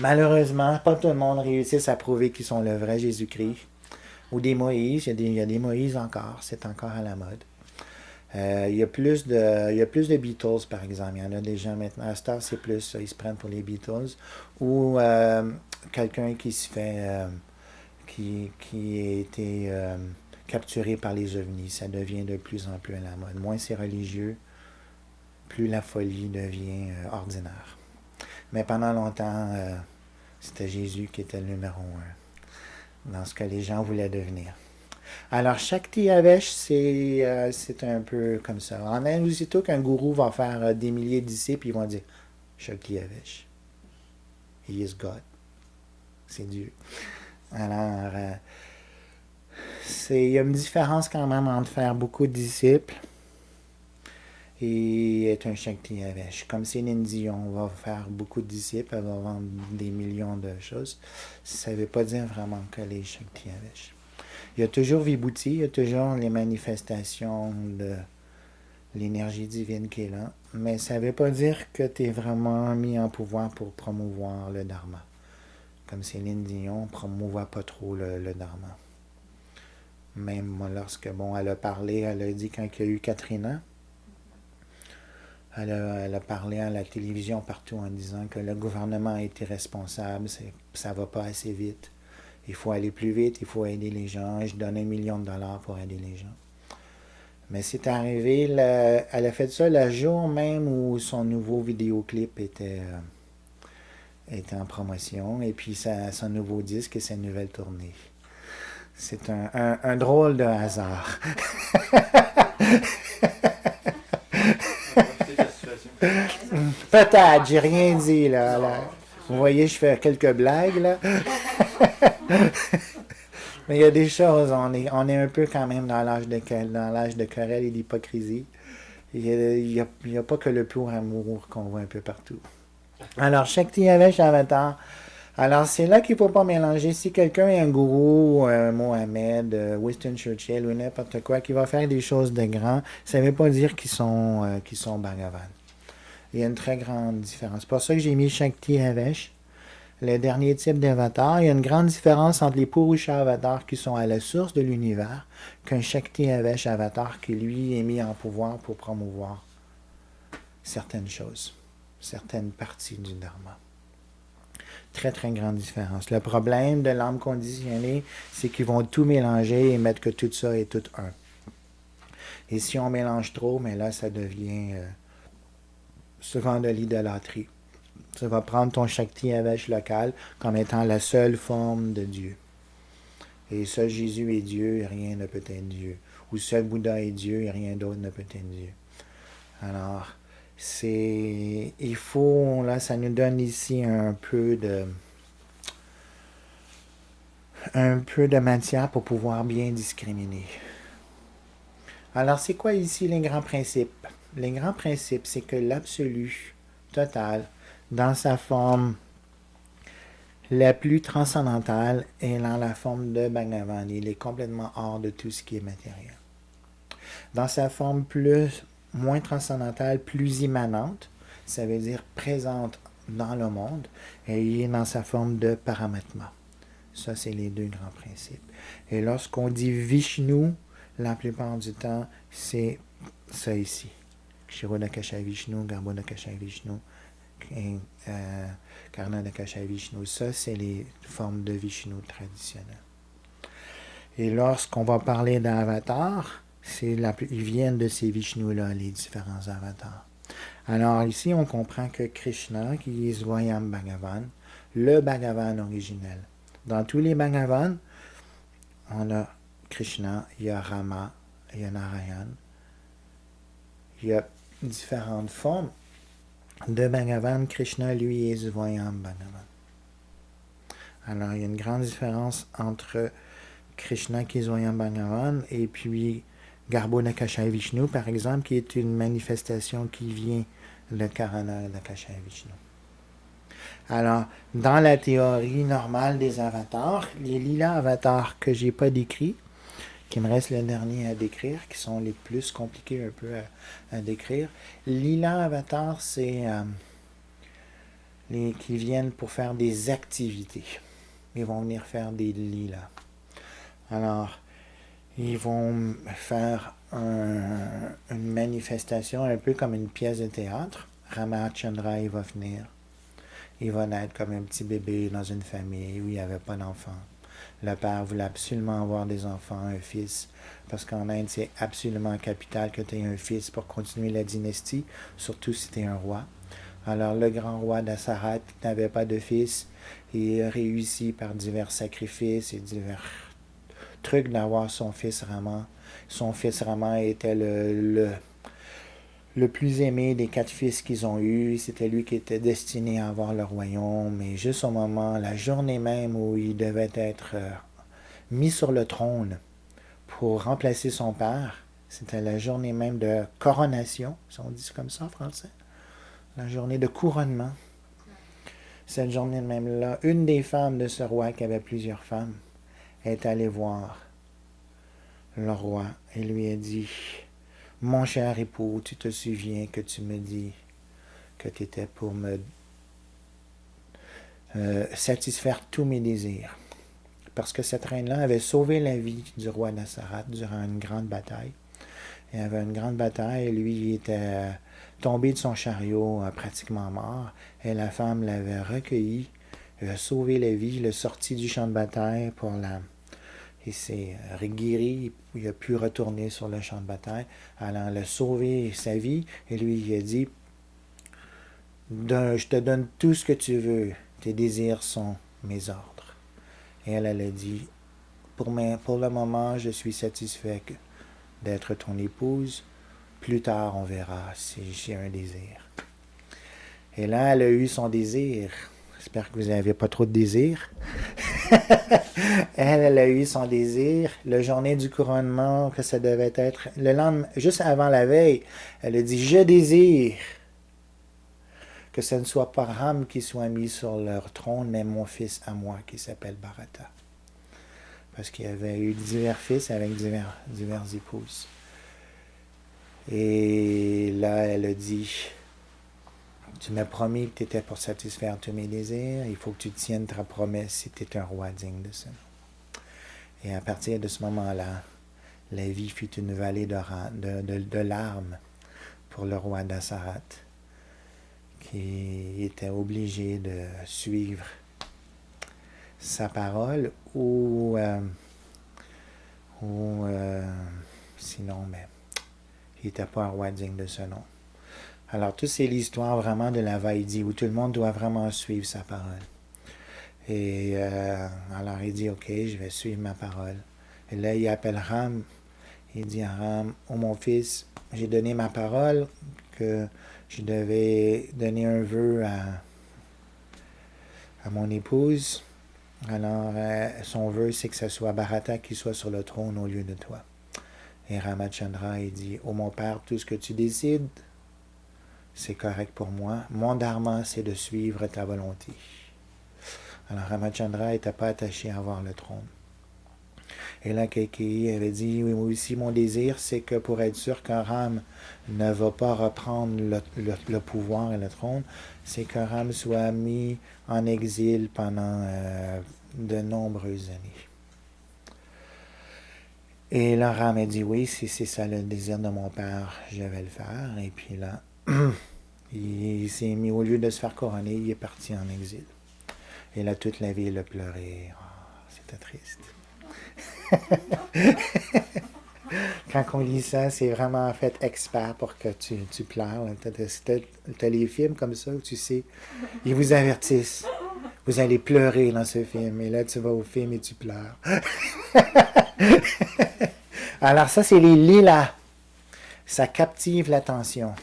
Malheureusement, pas tout le monde réussit à prouver qu'ils sont le vrai Jésus-Christ. Ou des Moïse, il y a des Moïse encore, c'est encore à la mode. Il y a plus de Beatles, par exemple. Il y en a des gens maintenant. À cette heure, c'est plus, ils se prennent pour les Beatles. Ou quelqu'un qui se fait, qui a été capturé par les ovnis. Ça devient de plus en plus à la mode. Moins c'est religieux, plus la folie devient ordinaire. Mais pendant longtemps, c'était Jésus qui était le numéro un dans ce que les gens voulaient devenir. Alors, Shakti Yavesh, c'est un peu comme ça. En Inde, aussitôt qu'un gourou va faire des milliers de disciples, ils vont dire Shakti Yavesh. He is God. C'est Dieu. Alors, il y a une différence quand même entre faire beaucoup de disciples et être un Shakti Yavesh. Comme Céline Dion va faire beaucoup de disciples, elle va vendre des millions de choses. Ça ne veut pas dire vraiment qu'elle est Shakti Yavesh. Il y a toujours Vibhuti, il y a toujours les manifestations de l'énergie divine qui est là, mais ça ne veut pas dire que tu es vraiment mis en pouvoir pour promouvoir le Dharma. Comme Céline Dion, ne promouvoit pas trop le Dharma. Même lorsque, bon, elle a parlé, elle a dit quand il y a eu Katrina, elle a parlé à la télévision partout en disant que le gouvernement a été responsable, ça va pas assez vite. Il faut aller plus vite, il faut aider les gens. Je donne $1 million pour aider les gens. Mais c'est arrivé, elle a fait ça le jour même où son nouveau vidéoclip était en promotion, et puis son nouveau disque et sa nouvelle tournée. C'est un drôle de hasard. On a profité de la situation. Peut-être, j'ai rien dit là. Vous voyez, je fais quelques blagues là. Mais il y a des choses, on est un peu quand même dans l'âge de querelle et d'hypocrisie. Il y a pas que le pur amour qu'on voit un peu partout. Alors, Shakti Yavesh Avatar. Alors, c'est là qu'il ne faut pas mélanger. Si quelqu'un est un gourou, Mohamed, Winston Churchill ou n'importe quoi, qui va faire des choses de grand, ça ne veut pas dire qu'ils sont Bhagavan. Il y a une très grande différence. C'est pour ça que j'ai mis Shakti Yavesh, le dernier type d'avatar. Il y a une grande différence entre les Purusha avatars qui sont à la source de l'univers qu'un Shakti Yavesh avatar qui, lui, est mis en pouvoir pour promouvoir certaines choses, certaines parties du Dharma. Très, très grande différence. Le problème de l'âme conditionnée, c'est qu'ils vont tout mélanger et mettre que tout ça est tout un. Et si on mélange trop, mais là, ça devient souvent de l'idolâtrie. Ça va prendre ton Shakti Yavesh local comme étant la seule forme de Dieu. Et seul Jésus est Dieu et rien ne peut être Dieu. Ou seul Bouddha est Dieu et rien d'autre ne peut être Dieu. Alors, il faut, là, ça nous donne ici un peu de matière pour pouvoir bien discriminer. Alors, c'est quoi ici les grands principes? Les grands principes, c'est que l'absolu total, dans sa forme la plus transcendantale, est dans la forme de Bhagavan. Il est complètement hors de tout ce qui est matériel. Dans sa forme moins transcendantale, plus immanente, ça veut dire présente dans le monde, et il est dans sa forme de Paramatma. Ça, c'est les deux grands principes. Et lorsqu'on dit Vishnu, la plupart du temps, c'est ça ici. Kshirodakasha Vishnu, Garbhodakasha Vishnu, Karnadakasha Vishnu. Ça, c'est les formes de Vishnu traditionnelles. Et lorsqu'on va parler d'avatar, ils viennent de ces Vishnus-là, les différents avatars. Alors ici, on comprend que Krishna, qui est Swayam Bhagavan, le Bhagavan originel. Dans tous les Bhagavans, on a Krishna, il y a Rama, il y a Narayan. Il y a différentes formes de Bhagavan. Krishna, lui, est Swayam Bhagavan. Alors, il y a une grande différence entre Krishna, qui est Swayam Bhagavan, et puis Garbhodakasha Vishnu, par exemple, qui est une manifestation qui vient de Karanadakasha Vishnu. Alors, dans la théorie normale des avatars, les lila avatars que j'ai pas décrits, qui me reste le dernier à décrire, qui sont les plus compliqués un peu à décrire. Lila avatar, c'est qui viennent pour faire des activités. Ils vont venir faire des lilas. Alors, ils vont faire une manifestation un peu comme une pièce de théâtre. Ramachandra, il va venir. Il va naître comme un petit bébé dans une famille où il n'y avait pas d'enfants. Le père voulait absolument avoir des enfants, un fils, parce qu'en Inde, c'est absolument capital que tu aies un fils pour continuer la dynastie, surtout si tu es un roi. Alors le grand roi d'Assarat n'avait pas de fils, il réussit par divers sacrifices et divers trucs d'avoir son fils Rama. Son fils Rama était le plus aimé des 4 fils qu'ils ont eus. C'était lui qui était destiné à avoir le royaume. Mais juste au moment, la journée même où il devait être mis sur le trône pour remplacer son père, c'était la journée même de coronation, si on dit comme ça en français. La journée de couronnement. Cette journée même-là, une des femmes de ce roi, qui avait plusieurs femmes, est allée voir le roi et lui a dit: mon cher époux, tu te souviens que tu me dis que tu étais pour me satisfaire tous mes désirs. Parce que cette reine-là avait sauvé la vie du roi d'Assarat durant une grande bataille. Il y avait une grande bataille, lui il était tombé de son chariot, pratiquement mort, et la femme l'avait recueilli, il a sauvé la vie, il l'a sorti du champ de bataille pour la... Il s'est guéri, il a pu retourner sur le champ de bataille. Alors, elle a sauvé sa vie, et lui, il a dit: je te donne tout ce que tu veux, tes désirs sont mes ordres. Et elle a dit: pour le moment, je suis satisfait d'être ton épouse. Plus tard, on verra si j'ai un désir. Et là, elle a eu son désir. J'espère que vous n'avez pas trop de désir. Elle a eu son désir. La journée du couronnement, que ça devait être le lendemain, juste avant la veille, elle a dit: je désire que ce ne soit pas Ram qui soit mis sur leur trône, mais mon fils à moi qui s'appelle Bharata. Parce qu'il y avait eu divers fils avec divers épouses. Et là, elle a dit: tu m'as promis que tu étais pour satisfaire tous mes désirs, il faut que tu tiennes ta promesse si tu es un roi digne de ce nom. Et à partir de ce moment-là, la vie fut une vallée de larmes pour le roi d'Assarat, qui était obligé de suivre sa parole ou sinon, mais il n'était pas un roi digne de ce nom. Alors, tout c'est l'histoire vraiment de la Vaidhi, où tout le monde doit vraiment suivre sa parole. Et alors, il dit: ok, je vais suivre ma parole. Et là, il appelle Ram. Il dit à Ram: oh mon fils, j'ai donné ma parole que je devais donner un vœu à mon épouse. Alors, son vœu, c'est que ce soit Bharata qui soit sur le trône au lieu de toi. Et Ramachandra, il dit: oh mon père, tout ce que tu décides, c'est correct pour moi. Mon dharma, c'est de suivre ta volonté. Alors Ramachandra n'était pas attaché à avoir le trône. Et là, Kaikeyi avait dit: oui, moi aussi, mon désir, c'est que pour être sûr que Ram ne va pas reprendre le pouvoir et le trône, c'est que Ram soit mis en exil pendant de nombreuses années. Et là, Ram a dit: oui, si c'est ça le désir de mon père, je vais le faire. Et puis là, il s'est mis, au lieu de se faire couronner, il est parti en exil. Et là, toute la ville a pleuré. Oh, c'était triste. Quand on lit ça, c'est vraiment fait exprès pour que tu pleures. T'as les films comme ça où tu sais, ils vous avertissent. Vous allez pleurer dans ce film. Et là, tu vas au film et tu pleures. Alors ça, c'est les lilas. Ça captive l'attention.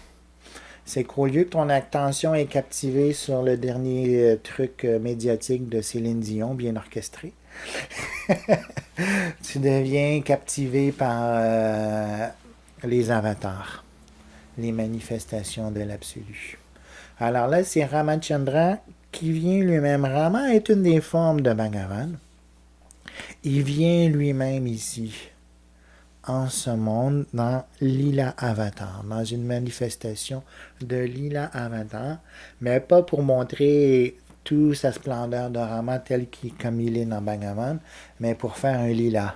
C'est qu'au lieu que ton attention est captivée sur le dernier truc médiatique de Céline Dion, bien orchestré, tu deviens captivé par les avatars, les manifestations de l'absolu. Alors là, c'est Ramachandra qui vient lui-même. Rama est une des formes de Bhagavan. Il vient lui-même ici en ce monde dans Lila Avatar, dans une manifestation de Lila Avatar, mais pas pour montrer toute sa splendeur de Rama comme il est dans Bhagavan, mais pour faire un lila.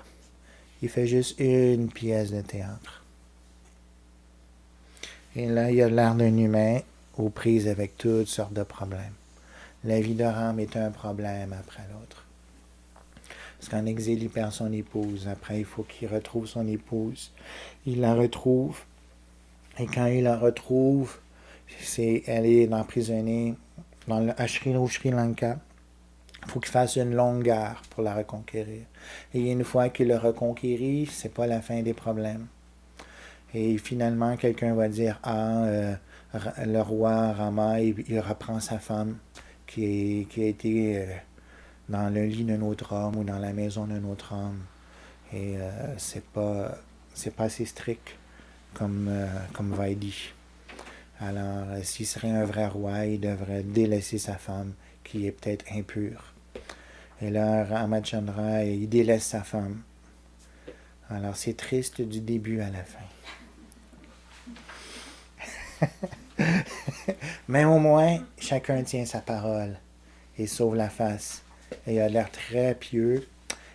Il fait juste une pièce de théâtre. Et là, il a l'air d'un humain aux prises avec toutes sortes de problèmes. La vie de Ram est un problème après l'autre. Parce qu'en exil, il perd son épouse. Après, il faut qu'il retrouve son épouse. Il la retrouve. Et quand il la retrouve, elle est emprisonnée au Sri Lanka. Il faut qu'il fasse une longue guerre pour la reconquérir. Et une fois qu'il l'a reconquérie, c'est pas la fin des problèmes. Et finalement, quelqu'un va dire, le roi Rama, il reprend sa femme qui a été dans le lit d'un autre homme ou dans la maison d'un autre homme. Et c'est pas assez strict comme Vaidi. Alors, s'il serait un vrai roi, il devrait délaisser sa femme qui est peut-être impure. Et là, Ramachandra, il délaisse sa femme. Alors, c'est triste du début à la fin. Mais au moins, chacun tient sa parole et sauve la face. Et il a l'air très pieux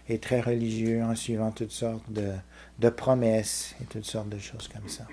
et très religieux en suivant toutes sortes de promesses et toutes sortes de choses comme ça.